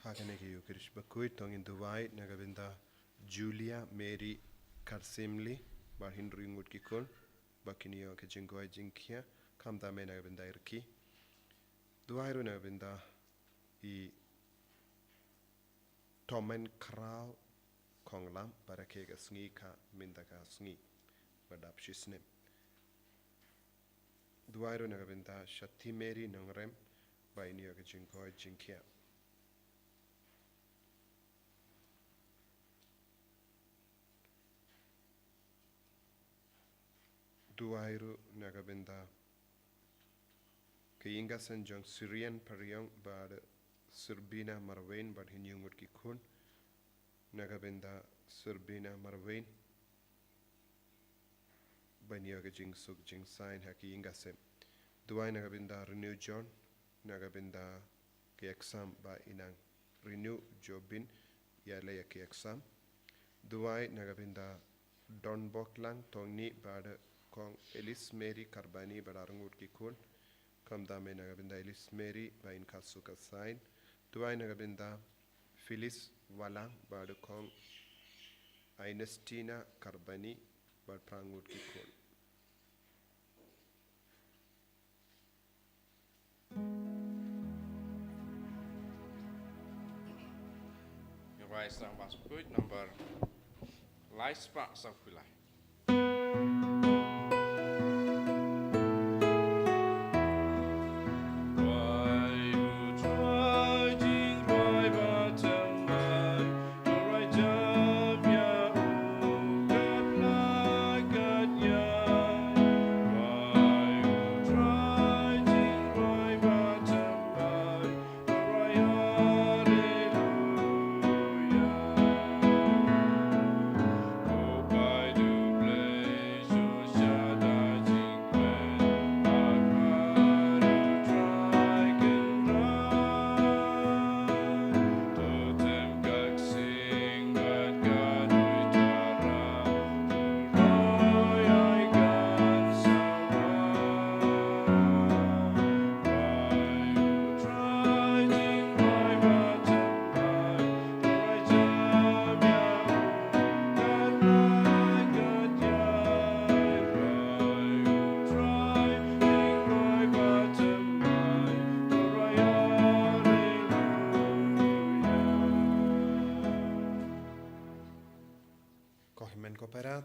Hakaneke Yukirish Bakhuid Tong in Dubai Nagabinda Julia Mary Karsimli Barhindri Mutkikul Bakinio Kajingoi Jinkia Kamda Menagabinda Irki Duairu Nagabinda I Tomen Krau Konglam Barakega Sngi Ka Mindaka Sngi Badap Shisnim Duairu Nagabinda Shati Mary Nangrem by New Kajingoi Jinkia Duairu Nagabinda Kayinga Sanjong Syrian Pariong Bad Serbina Marwain Bad Hinyungut Kikun Nagabinda Serbina Marwain Banyaga Jing Suk Jing Sign Haki Ingasem Duai Nagabinda Renew John Nagabinda Kiaksam Ba Inang Renew Jobin Yalaya Kiaksam Duai Nagabinda Don Boklang Tongni Bad Kong Elis Mary Karbani Barangut Kikun Kamdame Nagabinda Elis Mary Bain Kasuka Sign Duai Nagabinda Phyllis Walang Bad Kong Ainestina Karbani Bad Prangut Kikun Right, sang Bakhuid number Lait-ïa sang Palei.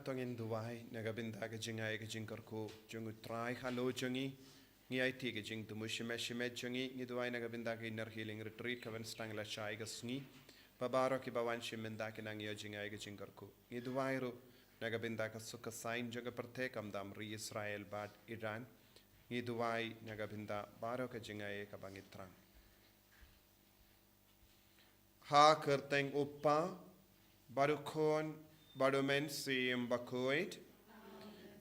Tong in Dubai, Nagabinda Jingai Jinkarko, Jungu Trai, Hello Jungi, Niati Jing to Mushimeshime Jungi, Niduai Nagabinda Inner Healing Retreat, Kavan Stangla Shaiga Sni, Babaro Kibawan Shimendak and Angio Jingai Jinkarko, Niduairu, Nagabindaka Suka Sign Jugaperte, Kamdam Re Israel Bad Iran, Niduai Nagabinda, Baroka Jingai Kabangitran. Ha Kerteng Upa, Barukon. Badumen siem Bakhuid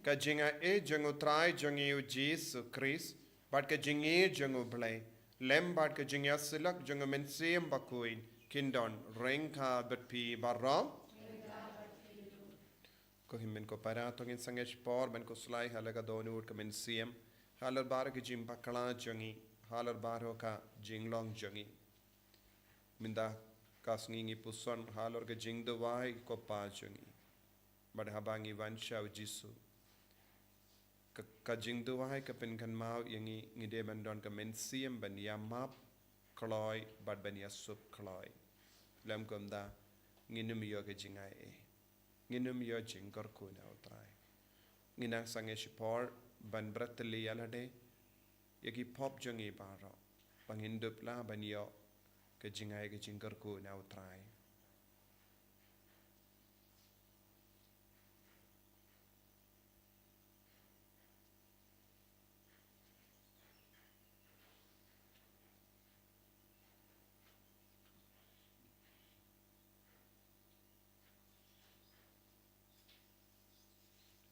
Kajinga jungu trai jungu Jesus Christ but kajingi jungu Palei lem but kajinga silak jungu men siem Bakhuid kindon ringka but pi barram ko himmen ko para tongin sangesh por ben ko slai halaga donu ka men siem halar bar ki jim bakala jungi halar baro ka jinglong jungi minda kasngi puson halor ke jing do wai ko pa jungi bad habangi wansha jisu ka jing do wai ka pen kan mau yangi ngide ban don ka men siem ban ya map kloi bad ban ya sup kloi lam kom da nginum yo ke jingai e nginum yo jing kor ko na utrai nginang sange shipor ban bratli yalade yaki pop jungi baro bangindup la ban yo ke jingai ke jingkar ko na utrai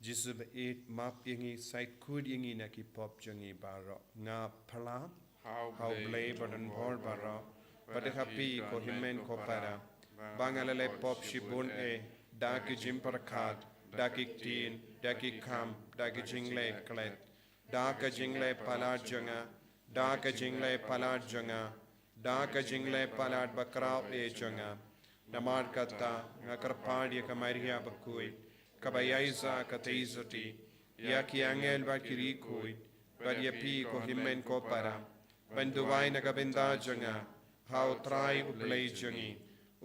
Jisub it map yangi site kud yangi na ki pop jungi baro nga phala how blay badan bor baro Pada happy ko himen ko para bangalale pop shibun e daki jimparakat daki tin daki kam daki jingle klet daka jingle palar janga daka jingle palar janga da ka jingle palat bakrau e jonga namar kata ngakarpadi ka Maria Bakhuid kabayaiza ka teizoti ya ki angel ba kirikui ba ya pi ko himmen ko para banduwai na kabenda jonga how try ublay jongi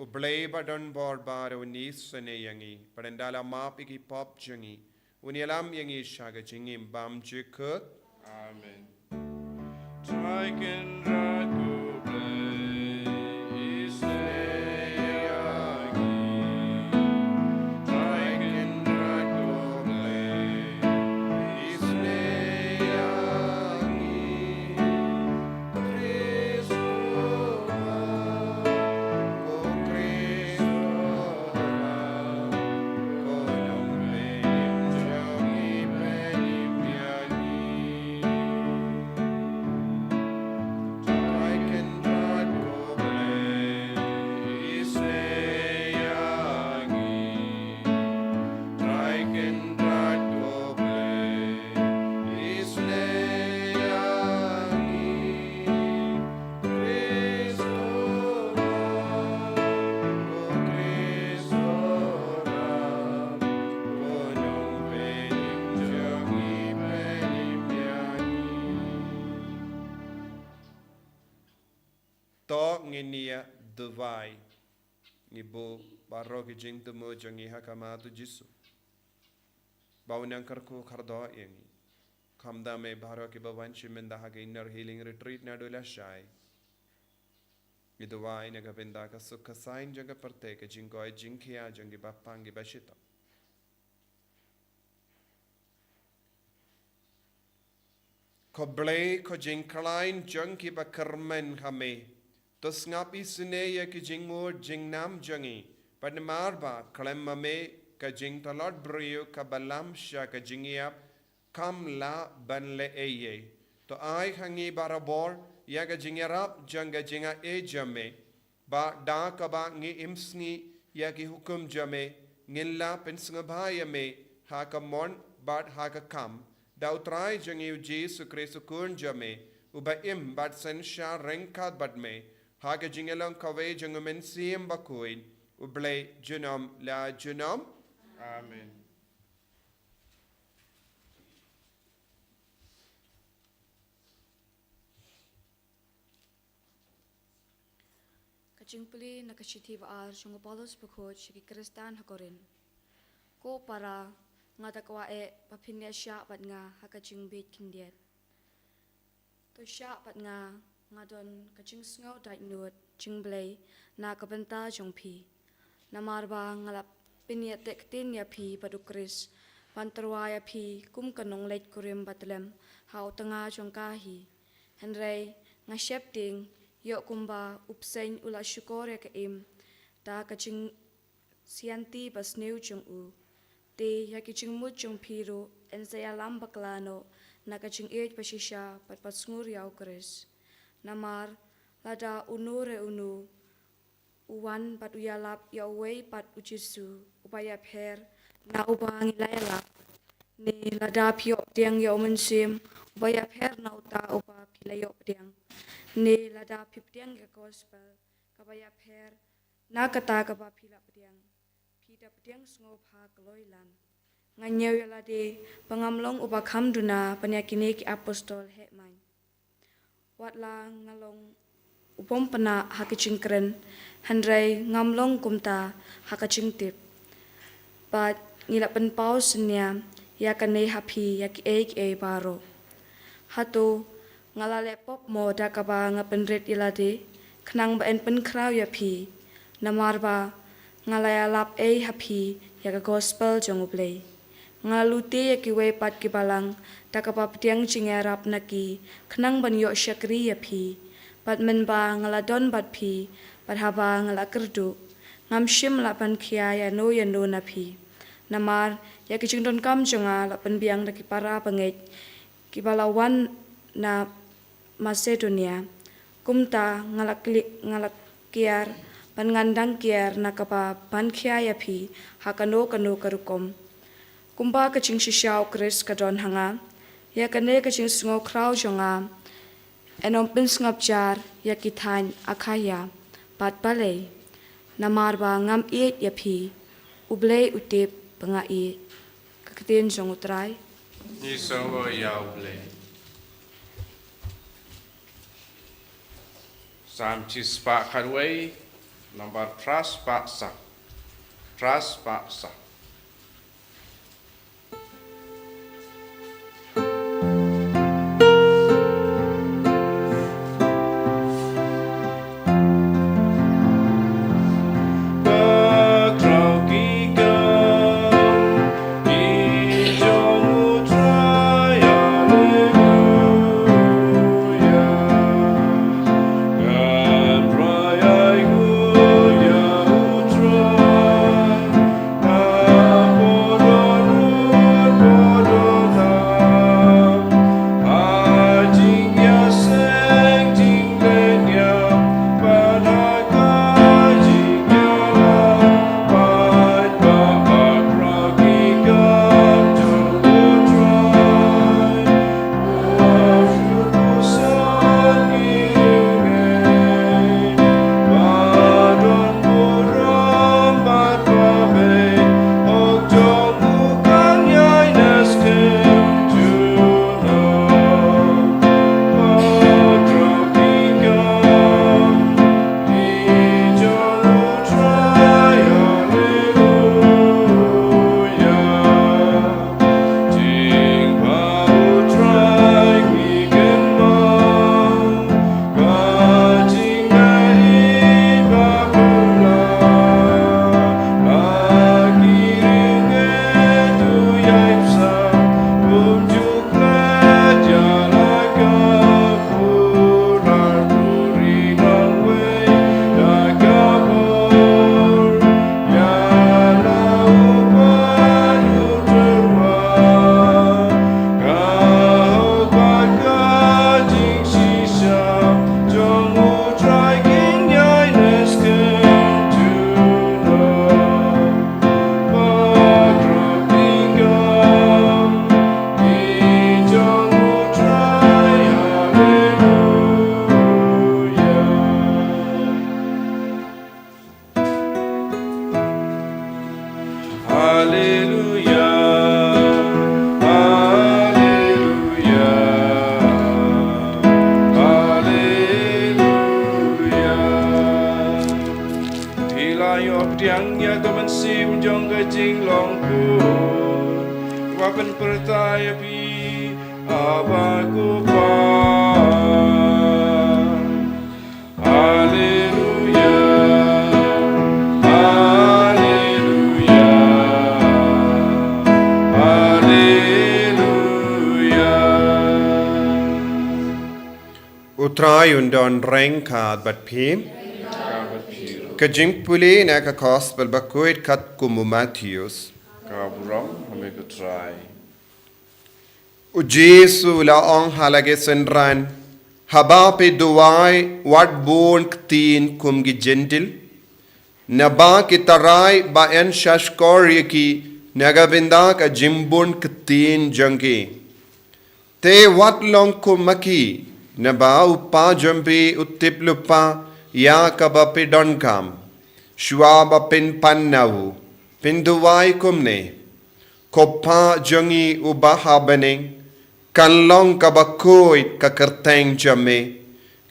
ublay ba don bor bar unis sene yangi padandala map iki pop jongi unialam yangi shaga jingim bam jikut Amen. Try can drag go play. Is to nginia devai ngibo baro ki jing temo jangi hakama tu jisu baunang karku khardo yangi kamda me baro ki bawanchi menda ha inner healing retreat na dola shai idwai na gabenda ka sukha sain janga parte ke jingoi jingkhia jangi bapangi bashita ko blay ko jingkalain jangki ba karmen hame tos ngapi suneya ki jingmur jingnam jangi padmarba kalemmame ka jing talot brio ka balam sha ka jingiap kam la ban le eye to ai hangi barabor ya ka jingarap janga jinga e jame ba da ka ba ngi imsngi ya ki hukum jame ngilla pensnga bhaya me ha ka mon bat ha ka kam dautrai jangi Jesu Kristu kun jame uba im bat sen sha renkat bat me ha ka jingelang kawe jangumen siem Bakhuid ublay junam la junam Amen. Kacing puli na kachiti baar shungo Paulus Bakhuid shiki Kristan hakorin. Ko para nga takwa e papinya sya pat nga hakaching bit kindiet. To sya pat nga don kaching sngaw dait nuot ching blay na kabenta jong pi. Na marba ngalap pinyat tek tin ya pi padu Kris. Pantarwa ya pi kum kanong leit kurim batlem hau tanga jong kahi. Henry nga shepting yok kumba upsain ula syukor ya keim. Ta kaching sianti pas neu jong u. Te ya kaching mut jong piru en saya lam baklano na kaching ej pasisya pat pasungur yaw Kris. Namar lada unure unu uwan pat uyalap ya uway pat ujisu upaya pher na ubang ilayalap ni lada piyok diang ya umensim upaya pher na uta upa pilayok diang ni lada pip diang ya gospel kapaya pher na kata kapa pilap diang pida diang sngop ha kloilan nganyaw ya lade pangamlong upa khamduna panyakini ki apostol hekman watla ngalong upom pana hakaching kren handrai ngamlong kumta hakaching tip pat ngilapan paus nya ya kanei happy ya ki e baro hatu ngalale pop mo da kaba ngapenret ilade khnang ba en pen kraw ya phi namarba ngalaya lap e happy ya ka gospel jonguplay ngalute ya ki we pat ki balang da kaba ptiang chingarap naki khnang ban yo shakri ya phi pat men ba ngaladon bat phi pat haba ngala kerdu ngam shim la pan khia ya no na phi namar ya ki chingdon kam jonga la pan biang da ki para panget ki balawan na Macedonia kumta ngalak kiar pan ngandang kiar na kapa pan khia ya phi hakano kano karukom kumba ka ching shishaw Kris kadon hanga ya kane ka ching sngo kraw jonga enom pinsngapjar yakitan akaya pat Palei namarba ngam iet yapi ublei utip pengai kaketin jongutrai Ni songo yao ble. Sam chis pa kharway. Number trust pa sa. Trust pa sa. Utrai undon rengkad bat pim. Kajing puli na ka gospel Bakhuid kat kumu Matthews. Kaburam hame ko try. U Jesu la ong halage senran. Haba pe duwai wat bon ktin kum gi gentil. Naba ki tarai ba en shashkori ki nagabinda ka jimbun ktin jangi. Te wat long kumaki. Naba upa jambi utip lupa ya kaba pidonkam. Shwaba pin pannawu. Pinduwai kumne. Kopa jangi ubaha bening. Kanlong ka Bakhuid ka kerteng jamme.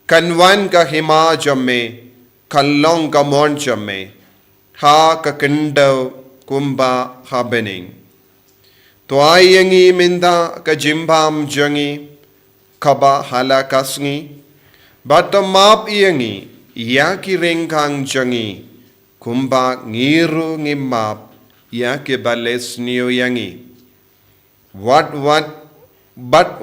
Kanwan ka hima jamme. Kanlong ka mon jamme. Ha ka kendaw kumba ha bening. Tuay yangi minda ka jimbam jangi. Kaba halaka sngi. Bata map iyangi. Yaki ringkang jangi. Kumba ngiru ngimap. Yaki bales niyo yangi. But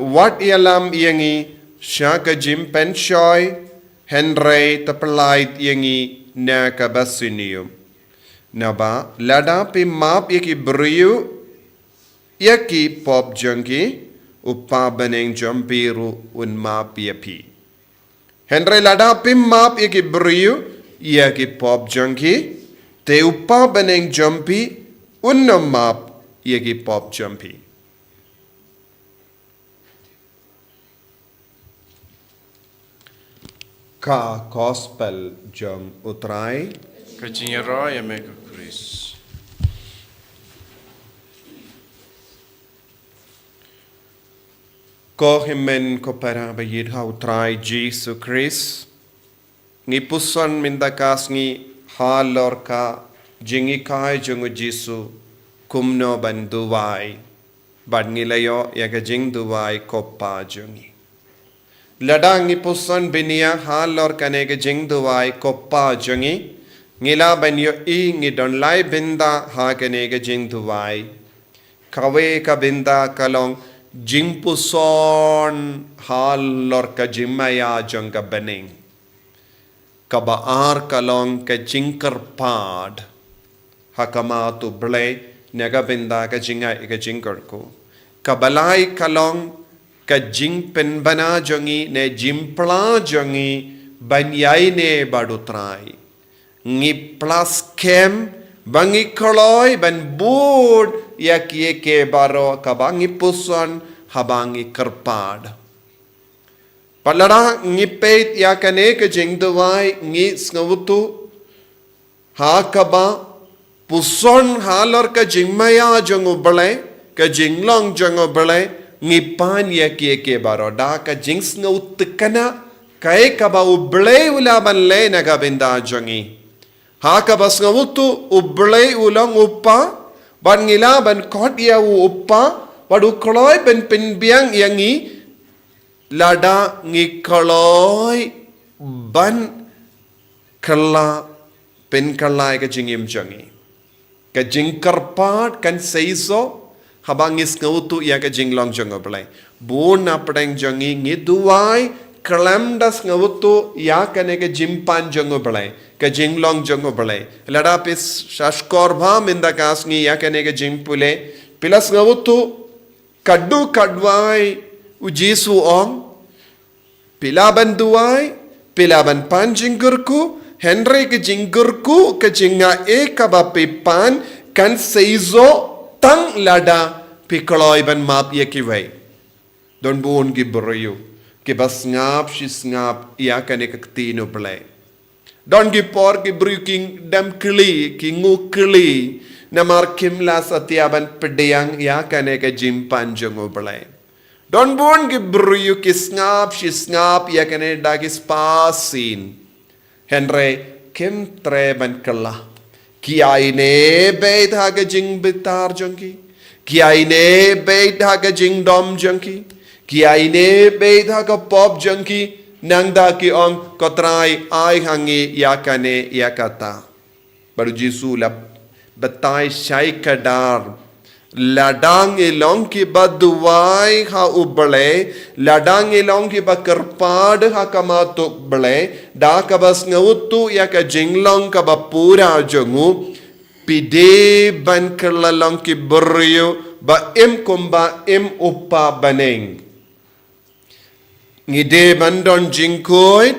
what ialam iyangi. Shaka jim penshoy. Henry tapalait iyangi. Na kabasiniyo. Naba lada pi map yaki briyu. Yaki pop jangi. Upa beneng jampiru un map yapi. Henry lada pim map yaki briyu. Yaki pop jangi. Te upa beneng jampi. Unna map yaki pop jampi. Ka gospel jong utrai. Kajingero ya me Chris. Ko himen ko para bayid ha utrai Jesus Christ. Ngi puson mindakas ngi halor ka jingi kai jong Jesu kumno banduwai. Bad nilayo yaga jing duwai koppa jongi. Ladang ngi puson binia halor kanega jing duwai koppa jongi. Ngila banyo I ngi don lai binda ha kanega jing duwai. Kawe ka binda kalong jing puson halor ka jimaya jonga bening. Kabaar kalong ka jingkar pad. Hakama tu ble naga binda ka jinga ika jingkar ko. Kabalai kalong ka jing penbana jongi ne jimpla jongi banyai ne badutrai. Ngi plus kem bangi koloi ban bud yak yeke baro kabangi puson habangi kerpad. Palara ngi peit yakane ka jing duwai ngi sngavutu ha kaba puson halor ka jingmaya jongu bale ka jinglong jongu bale ngi pan yeke baro da ka jing sngavutukana kai kaba uble ulaban le naga binda jongi. Haka basngavutu ublay ulang uppa ban ngila ban kot ya uppa wadu koloi ban pinbiang yangi lada ngi koloi ban kala pen kalai ka jingim jangi ka jingkarpat kan seiso habangis ngautu ya ka jinglong jangoblay buna pedang jangi ngi duwai kalamdas ngautu ya kanega jimpan jangoblay ka jinglong jongo balai lada pis shashkorba minda kasngi yakanega jimpule pilas ngawutu kaddu kadwai ujisu ong pilaban duwai pilaban pan jingurku henry ke jingurku ke jinga kabapipan kan seizo tang lada pikoloi ban map yekiwai don buon gibroyu ke bas ngap shis ngap yakanega ktino balai Don gi por gi bruking dam kli ki ngu kli namar kimla satiaban pedayang ya kane ka jimpan jongo balai. Don bon gi bruyu ki snap shi snap ya kane dagis pasin. Henry kim treban kala. Ki aine beit ha ka jing bitar jongi. Ki aine beit ha ka jing dom jongi. Ki aine beit ha ka pop jongi. Nangda ki ong kotrai ai hangi yakane yakata. Baru Jesu la batai syai kadar. Ladang ilong ki baduai ha ubale. Ladang ilong ki bakerpad ha kamatuk bale. Da kabas ngautu yaka jinglong kabapura jongu. Pide ban kerlalong ki beryo ba im kumba im upa baneng. Ngide bandon jingkoit,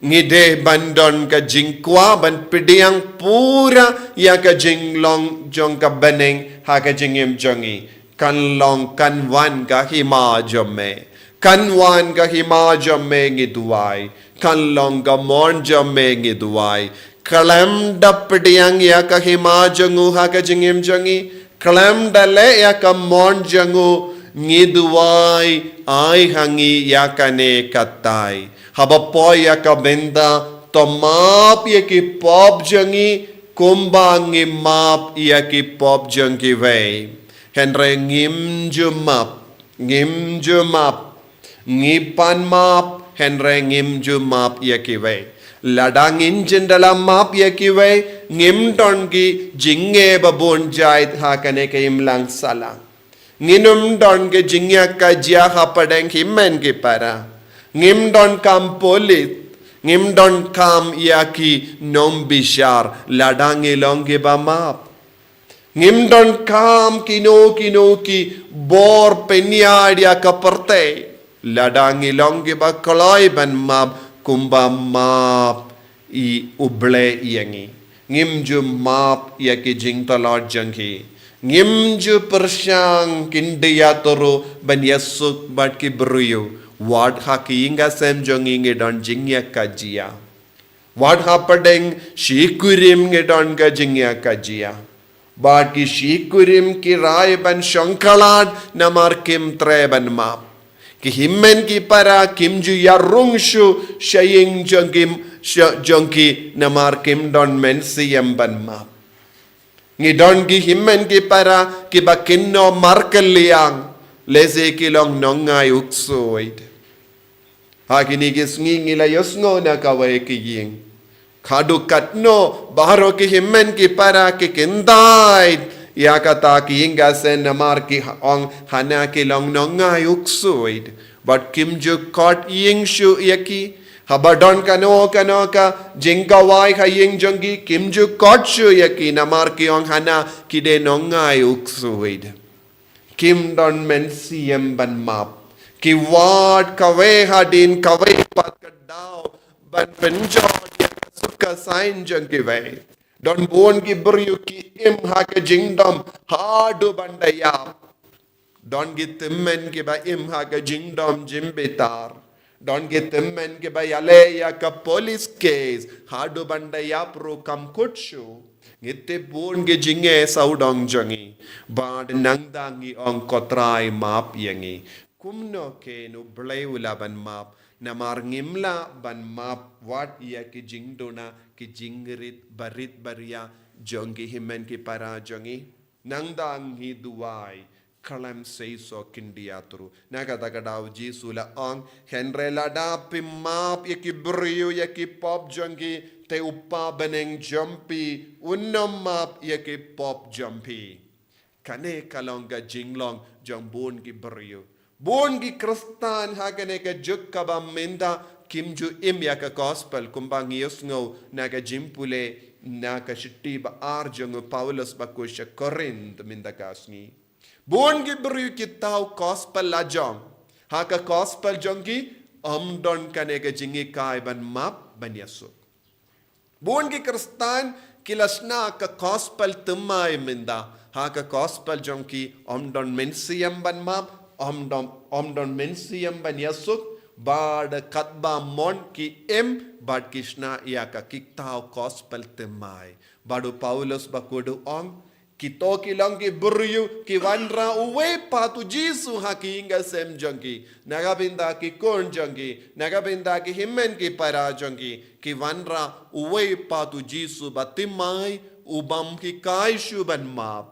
ngide bandon ka jingkwa ban pidiang pura ya ka jinglong jong ka beneng ha ka jingim jongi kanlong kanwan ka hima jomme kanwan ka hima jomme ngiduai kanlong ka mon jomme ngiduai kalam da pidiang ya ka hima jongu ha ka jingim jongi kalam dale ya ka mon jongu ngiduai ai hangi yakane katai habapoy yakabenda tomap yaki pop jangi kumbangi map yaki pop jangi vei henre ngim jumap ngipan map henre ngim jumap yaki vei ladangin jendala map yaki vei ngim dongi jinge babon jait hakane kaim lang salang Nginum don ke jingya ka jia hapadeng himen ke para. Ngim don kam polit. Ngim don kam yaki nom bishar. Ladang ilong ke bamap. Ngim don kam kino ki bor penyad ya kaperte. Ladang ilong ke bakaloi ban map kumba map I uble yangi. Ngim ju map yaki jing talot janghi. Ngimju persyang kindiya toro ban yasuk bat ki beruyu What haki inga sem jong inge don jingya kajia. What happened shikurim nge don ka jingya kajia. But ki shikurim ki rai ban shonkalad namar kim treban map. Ki himmen ki para kim ju yarungshu shaying jonki namar kim don men siyam ban map. Ngi don ki himmen ki para ki bakinno Marcel liang leze ki long nongai uksoid. Hakini ki sngi ngila yosngo na kawai ki ying. Khadu katno baharo ki himmen ki para ki kindai ya kata ki inga sen namar ki ong hana ki long nongai uksoid. But kim ju kot ying shu yaki habadon kano ka jingkawai ka ying jongi kim ju kot shu yaki namar ki ong hana ki de nongai uksoid. Kim don men siem ban map ki wat kawe hadin kawe pat kadao ban penjod ya suka sain jong ki vai don bon ki beryu ki im ha ke jingdom hadu bandaya don ki timmen ki ba im ha ke jingdom jimbitar don ki timmen ki ba yale ya ka police case hadu bandaya pro kam kutshu Ngite bon ge jinge saudong jongi bad nangdangi ong kotrai map yangi kumno ke no bleula ban map namar ngimla ban map wat ya ki jingdona ki jingrit barit baria jongi himen ki para jongi nangdang hi duai kalam sei so kindiatru naga dagadau jisula ong henrela da pim map ya ki brio ya ki pop jongi te upa beneng jumpy unnam map ya ki pop jumpy kane kalonga jinglong jong bon ki brio bon ki kristan hagane ka juk kabam menda kimju im ya ka gospel kumbang yusngo naga jimpule naga shitti ba arjong Paulus ba kusha Corinth minda kasni bon ki brio ki tau gospel la jong haka gospel jongi don kane ka jingi kai ban map ban yasu bon ki kristan kilasna ka gospel tumai minda haka gospel jonki don mensiam ban map don mensiam ban yasuk bad katba mon ki bad kishna ya ka kiktao gospel tumai badu Paulus bakudu kito kilang ki buryu ki wanra uwe patu jisu haki inga sem jongi nagabinda ki kon jongi nagabinda ki himmen ki para jongi ki wanra uwe patu jisu batimai ubam ki kai shu ban map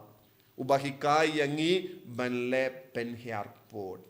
ubahi kai yangi ban le pen hiarpod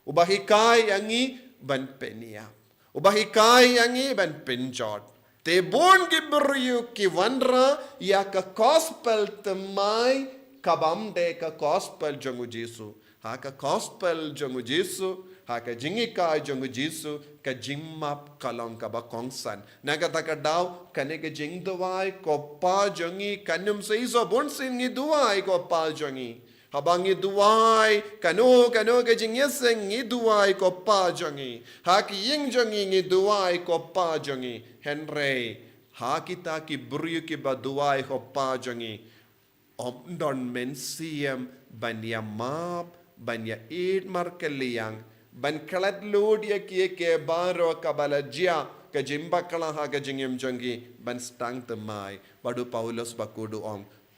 ubahi kai yangi ban penia ubahi kai yangi ban penjot te bon ki beryu ki wanra ya ka gospel temai kabam de ka gospel jongu Jesu ha ka gospel jongu Jesu ha ka jingi ka jongu Jesu ka jimmap kalong ka ba kongsan naga taka daw kane ka jing duwai ko pa jongi kanum sa iso bon sin ngi duwai ko pa jongi habang iduwai kano ka jingyeseng iduwai ko pa jongi haki ying jongi iduwai ko pa jongi henry hakita ki buryu ki baduwai ko pa jongi don mensiam banya map banya eat markeliang ban kalat lod ya ki ke baro kabalajia ka jimba kala ha ka jingem jongi ban stang temai badu Paulus bakudu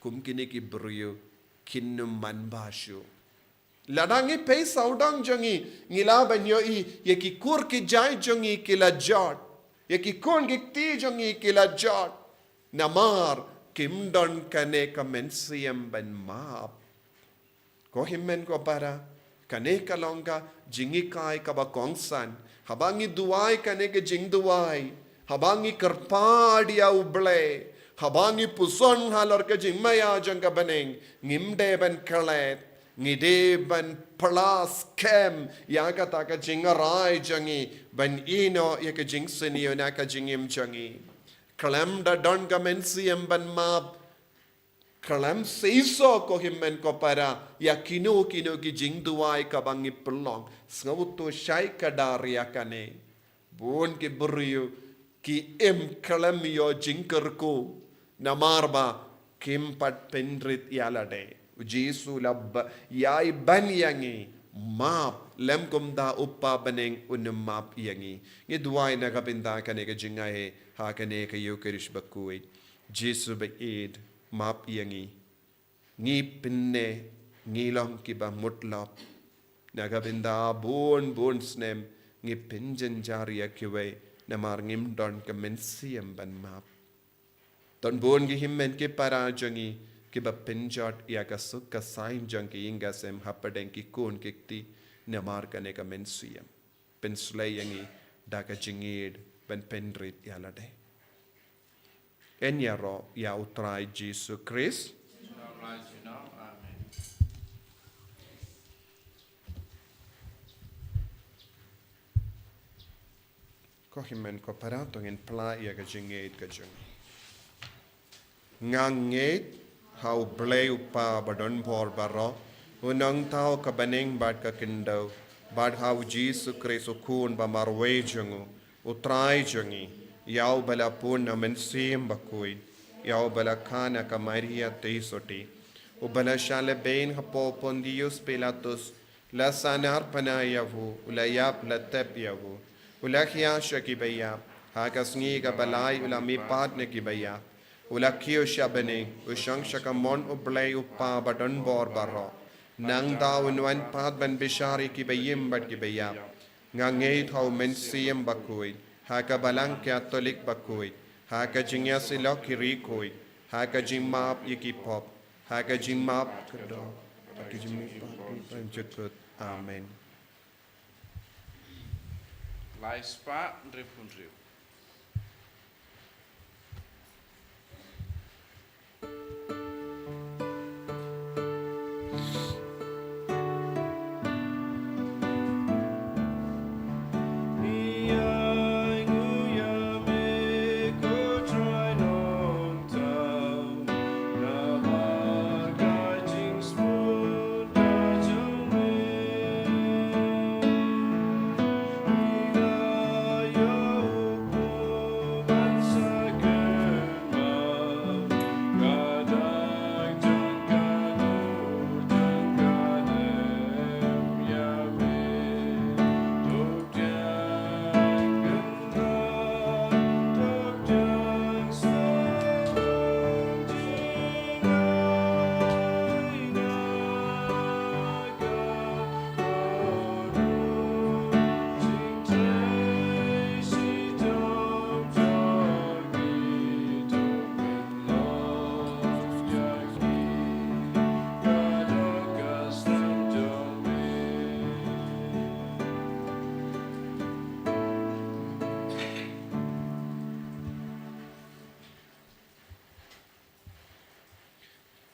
kumkini ki buryu kinnum manbashu ladangi pay saudang jongi ngila banyo ye ki kur ki jai jongi kila jot ye ki kon ki ti jongi kila jot namar kimdon kane ka mensiam ban map ko himmen ko para kane ka longa jingi kai ka ba kongsan habangi duai kane ka jing duai habangi karpadia uble habangi puson halor ka jingmaya jangka baneng ngimde ban kalet ngide ban plus kem ya kata ka jingarai jangi ban ino ya ka jingseni na ka jingim jangi kalam da don ka mensiam ban map kalam seiso ko himmen ko para ya kino ki jingduai ka bangi pelong ngauto shai kadaria kane bon ke buryu ki kalam yo jingkerku namarba kimpat pendrit yalade Jesu lab yai ban yangi map lem kum da uppa baneng unum map yangi ngi duai na kapinda kane ka jingai he ha kane ka yukerish Bakhuid Jesu be id map yangi ngi pinne ngi long ki ba mutlap na kapinda bon snem ngi pinjen jaria kiwe na mar ngim don ka mensiam ban map ton bon gi himmen ki para jangi ki ba pinjot ya ka suk ka sain jang ki inga sem hapadeng ki kun kikti na mar kane ka mensiam penslay yangi da ka jingid ben pendrit ya lade enyaro ya utrai Jesu Christ Amen. ko himmen ko paratong in pla ya ka jingid ka jang nganget how blay upa badon por baro unang tao ka baneng bad ka kindaw bad how Jesus Christ ukun ba marwe jangu utrai jangi yaw bala pun na mensim Bakhuid yaw bala kana ka Maria teisoti ubala shale bein hapo pondius Pilatus la sanar panayavu ulayap la tepyavu ulakhya shakibaya ha Sngi ka balai ulami padne kibaya ulakio shabane ushang shakamon ublay upa badon bor baro nang daw unwan pad ban bishari ki bayim bad ki bayap ngangay thaw mensiam Bakhuid ha ka balang Catholic Bakhuid ha ka jingya sila kirikoid ha ka jimap yikipop ha ka jimap kado ha ka jimap amen Lai spa dripundriu.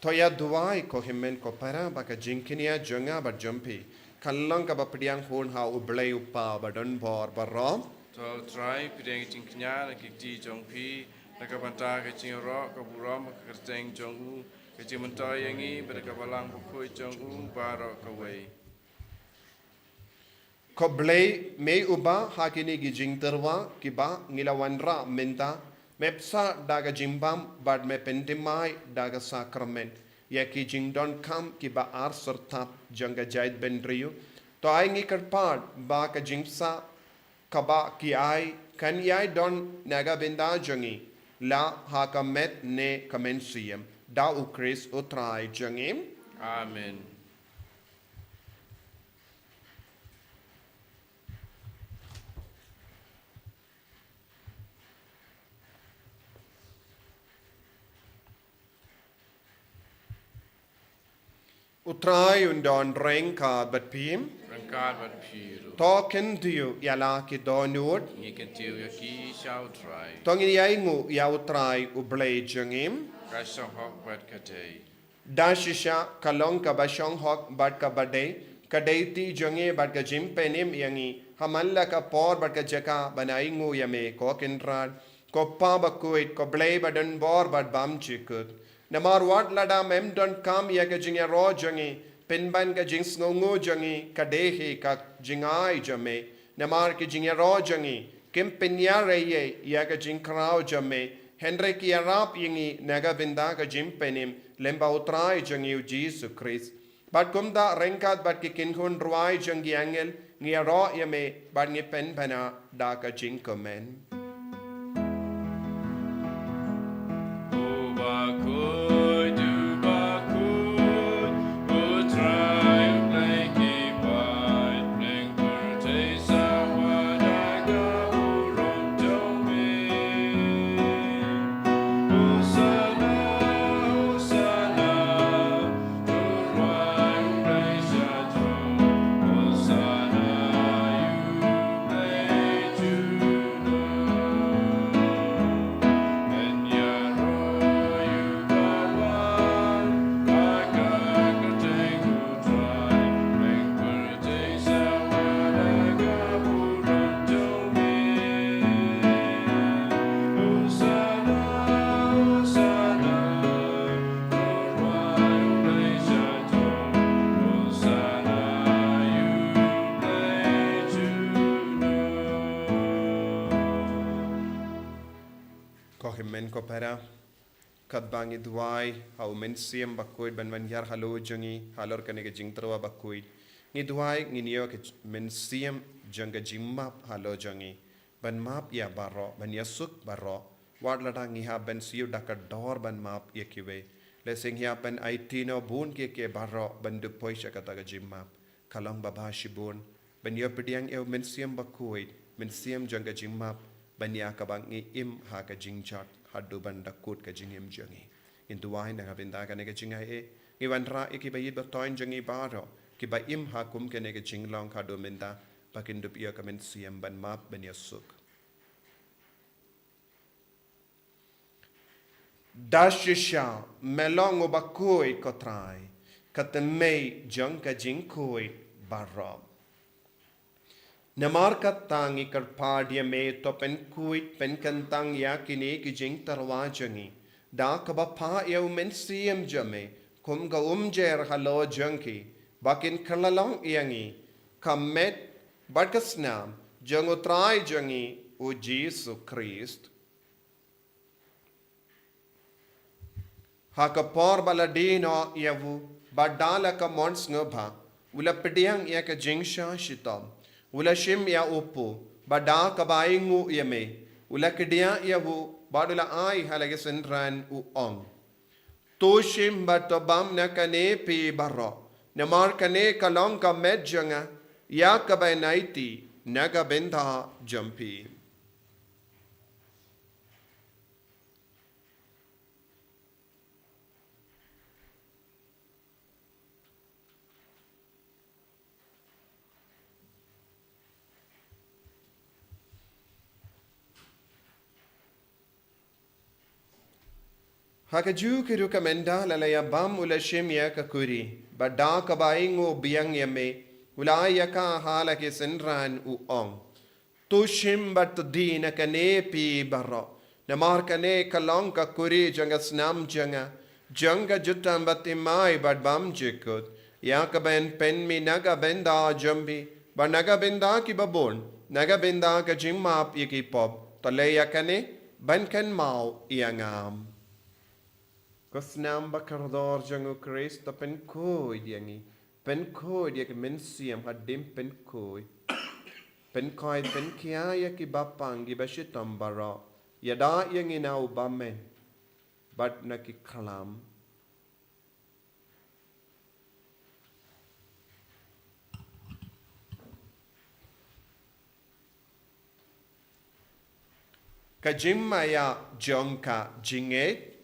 Toya duai ko himmen ko para baka jinkinia jonga ba jumpi kallang ka ba pediang hon ha ublay upa ba don bor barom To try pideng jing knya na kikti jong pi na kabanta ka jing ro ka buram ka kerteng jong u ka jing mentoy yangi ber ka balang Bakhuid jong u baro ka wei. ko blay me uba ha kini gi jing terwa ki ba ngilawanra menta mepsa daga jimbam bad me pentimai daga sakrament ya ki jing don kam ki ba ar sertap janga jaid bendriu to ai ngi karpad ba ka jingsa kaba ki ai kan yai don naga benda jangi la ha kamet ne kamensiam da u Chris utrai jangim Amen. utrai undon renka bat pim Rangkad bat piru. token diu yala ki donut Ngi kentiu yaki shao try. tongin yai ngu ya utrai u blay jangim Ka shong hok bat katei. dashisha kalong ka bashong hok bat ka bade kadaiti jange bat ka jim penim yangi hamalla ka por bat ka jaka banai ngu yame ko kinrad ko pa Bakhuid ko blay badan bor bat bam chikut namar wat lada mem don kam ya ka jingya ro jangi pinban ka jing sngongo jangi kadehi ka jingai jame namar ki jingya ro jangi kim pinya reye ya ka jing krao jame henry ki arap yingi naga binda ka jim penim lemba utrai jangi Jesus Christ Bat kumda rengkat bat ki kinhun ruai jangi angel ngia ro yame bat ngi pen bana da ka jing komen. Men ko pera kat bangi duai au men siam Bakhuid ban yar halo jangi halor kane ke jing terwa Bakhuid ngi duai ngi niyo ke men siam janga jimmap halo jangi ban map ya baro ban yasuk baro wad lada ngi ha ben siu dakat dor ban map ye kiwe le sing ya ben aitino bun ke baro ban du poisha kata ke jimmap kalong baba shibun ban yo pediang eu men siam Bakhuid men siam janga jimmap banya kabang ngi im ha ka jingchat hadu banda kut ka jingim jangi intu wai na binda ka ne ka jingai e ngi wanra e ki bayit ba toin jangi baro ki ba im ha kum ke ne ka jinglong ka do minda bakin du pia ka men siam ban map banya suk dashisha melong o Bakhuid ko trai katemei jang ka jingkoi baro Namar katang ikar padia me to pen kuit pen kantang ya kini ki jing tarwa jangi da kaba pa eu men siam jame kum ga jer halo jangi bakin kalalong iangi kamet barkasnam jango trai jangi o Jesus Christ hakapor baladino yavu badala ka mons ngobha ula pediang ya ka jingsha shitam Ula shim ya upu, bada kabaingu yame, ula kedia yavu, badula ai halage senran u ong. To shim batobam na kane pi baro, namar kane kalong ka medjanga, ya kabainaiti, naga benda jampi. Hakaju kiru kamenda lalaya bam ula shimya kakuri, bada kabaingo biang yame, ulaya ka halake senran u ong. Tu shim bat di na kane pi baro, namar kane kalong kakuri janga snam janga jutam bat imai bat bam jikut, ya kaben pen mi naga benda jambi, ba naga benda ki babon, naga benda ka jimmap yiki pop, talaya kane ban kan mau iangam. Kosnam bakardor jangu Christ pen koi diangi pen koi dia ke mensiam hadim pen koi pen kia ya ki bapang gi bashitam bara yada yang inau bamen bat na ki kalam kajimaya jongka jinget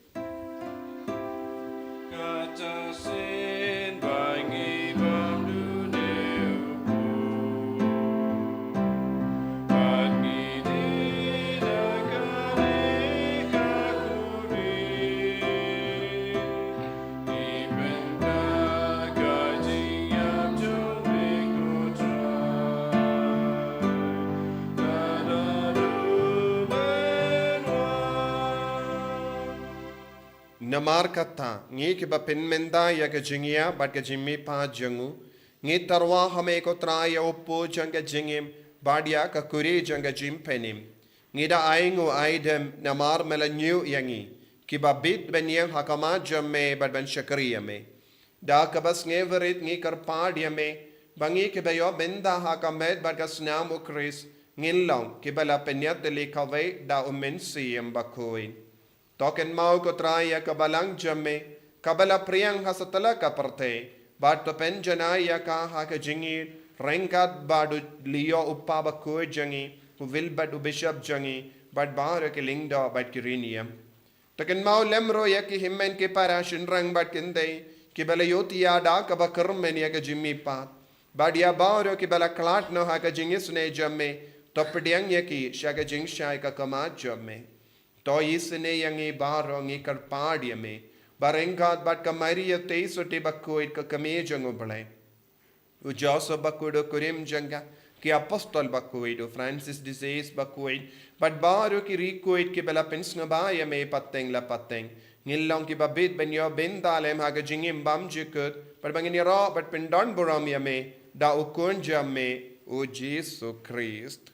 Namar kata ngi ke ba penmenda ya ke jingia bat ke jimmi pa jangu ngi tarwa hame ko traya oppo janga jingim badia ka kuri janga jim penim ngi da aingu aidem namar melanyu yangi ki ba bit benyang hakama jamme bat ben shakriya me Da kabas ngeverit ngi karpad yame bangi ke bayo benda ha kamet bat kasnam ukris ngilong ke bala penyat deli kawai da umen siem Bakhuid. Token mau ko traya kabalang jamme kabala priang hasatala ka parte bat to penjanaya ka ha ka jingi rengkat badu liyo uppa Bakhuid jangi will badu bishop jangi bat bar ke lingda bat kirinium. Token mau lemro ya ki himmen ke para shinrang bat kinde ki bala yotia da ka bakarmen ya ka jimmi pat badia bar ke bala klat no ha ka jingis ne jamme topdiang ya ki shaga jing shai ka kama jamme. To isne yangi baro ngi karpad yame barengkat bat kamari ya te sote Bakhuid ka kame jango bale. Ujoso Bakhuid kurim janga ki apostol Bakhuid Francis disease Bakhuid but baro ki rikuid ki bela pensna ba yame pateng la pateng ngilong ki babit ben yo ben dalem ha ga jingim bam jikut but bangin ro but pendon buram yame da ukun jamme o Jesus Christ.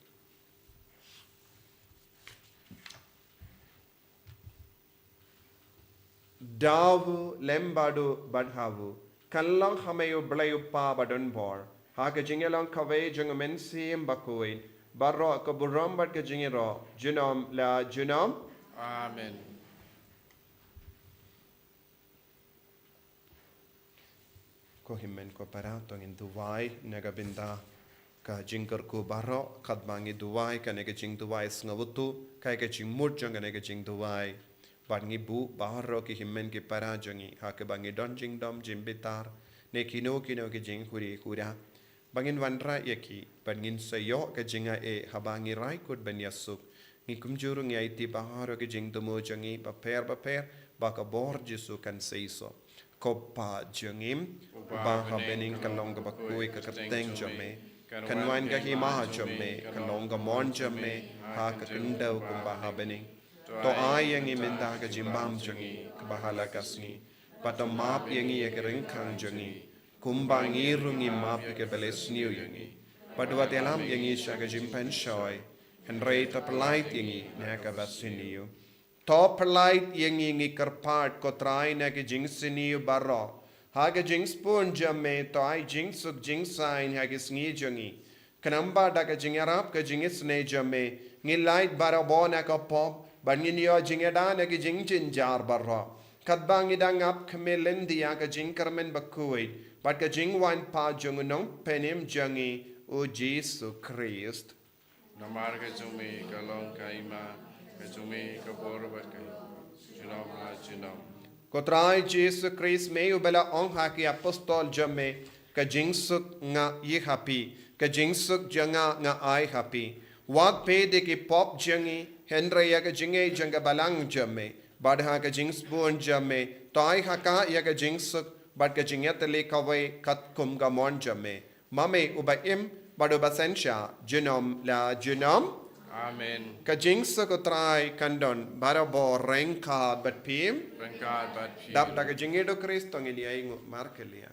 Davu lembadu badhavu kallang hameyo blayu pa badon bor ha ka jingelong kawai jungamen sim Bakhuid barro ka buram bad ka jingero junom la junom. Amen. Ko himmen ko paratong in duwai naga binda ka jingkar ko barro kadmangi duwai ka naga jing duwai sngavutu kai ka jing murjong ka naga jing duwai bangi bu barro ki himmen ki parajongi ha ka bangi don jing dom jim bitar ne kino ki jing kuri kura bangin wanra yaki bangin sayo ka jinga e habangi rai kut ben yasuk ni kumjuru ngi aiti barro ki jing dumo jongi baper ba ka bor jisu kan seiso Kopa jengim ubang habening kalong ka Bakhuid ka kateng jame kanwan ka himaha jame kalong ka mon jame ha ka kundaw kumba habening to ayang iminda ka jimbam jangi ka bahala kasngi pato map yangi ya ka ringkang jangi kumba ngirungi map ka beles niu yangi padwa telam yangi siya ka jimpan shoy henry ta pelait yangi na ka basiniu Top light yangi ngi karpad ko try na ki jing sini barro ha ka jing spoon jamme to ai jing suk jing sign ha ki sngi jangi kanamba da ka jing arab ka jing isne jamme ngi light baro bona ka pop bangin yo jing da na ki jing jin jar barro kat bangi dang up kmelendi ya ka jing karmen Bakhuid but ka jing wan pa jung nong penim jangi o Jesus Christ. Namar ka jumi kalong kaima Kajumi kabor bakai junom la junom. Kotrai Jesus Christ meio bela on haki apostol jamme ka jingsuk nga ye happy ka jingsuk janga nga ai happy wat pe de ki pop jangi henry ya ka jinge janga balang jamme badha ka jings bon jamme tai haka ya ka jingsuk bad ka jinget le kawai kat kum ga mon jamme mame ubaim badu basensha junom la junom. Amen. Ka jingsa ko try kandon barabo rengka bat pim Rengkat bat pim. dap da ka jingedo Kristo ngili ay markelia.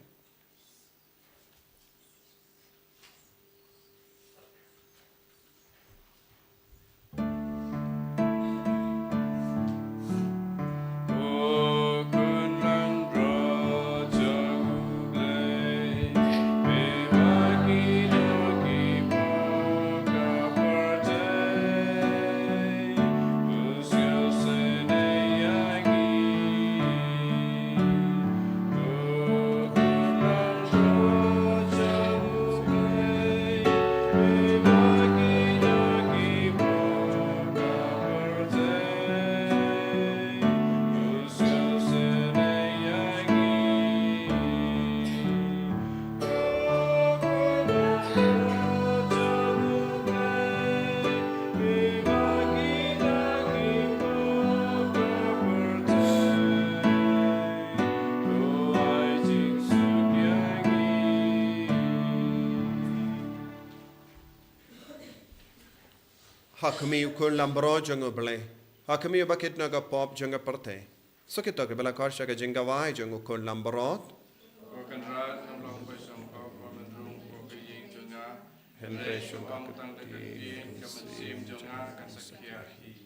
Hakmi ukun lambro jango ble. Hakmi bakit naga pop janga parte. So kita ke bela karsha ka jinga wai jango kun lambrot. Kokenrat nong besam kau pamendrung kokiying jonga. Henry Shubang tang deketin kemensim jonga kasakiahi.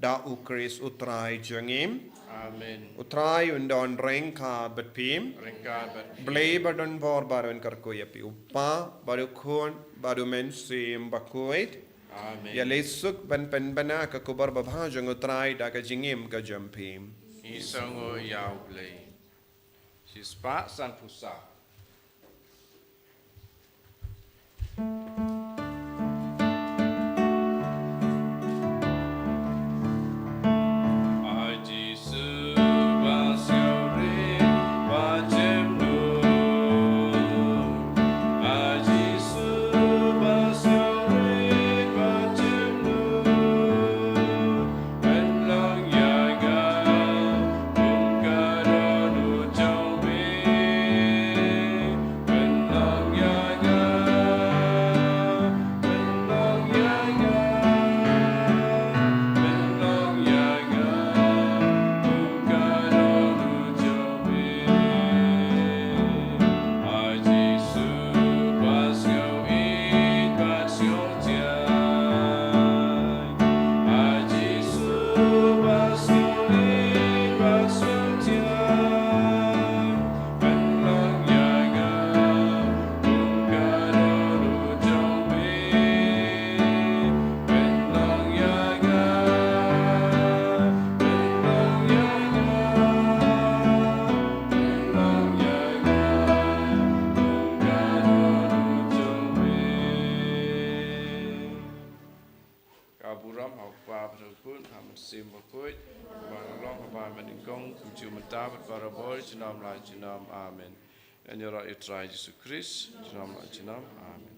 da ukris utrai jangim Amen. utrai undon rengka betpim Rengka bat blei badon bor baron karkoyapi upa baru khon baru men sim bakhuid Amen. ya lesuk ban pen bana ka kubar babha jang utrai da ka jingim ka jampim Isango yau play. Sispa san pusa. Buram học qua bờ phun ham sim Bakhuid và long và mình công cùng chịu mình ta và ra bôi chỉ nam lại chỉ nam amen. Anh nhớ lại trai Jesus Christ chỉ nam lại chỉ nam amen.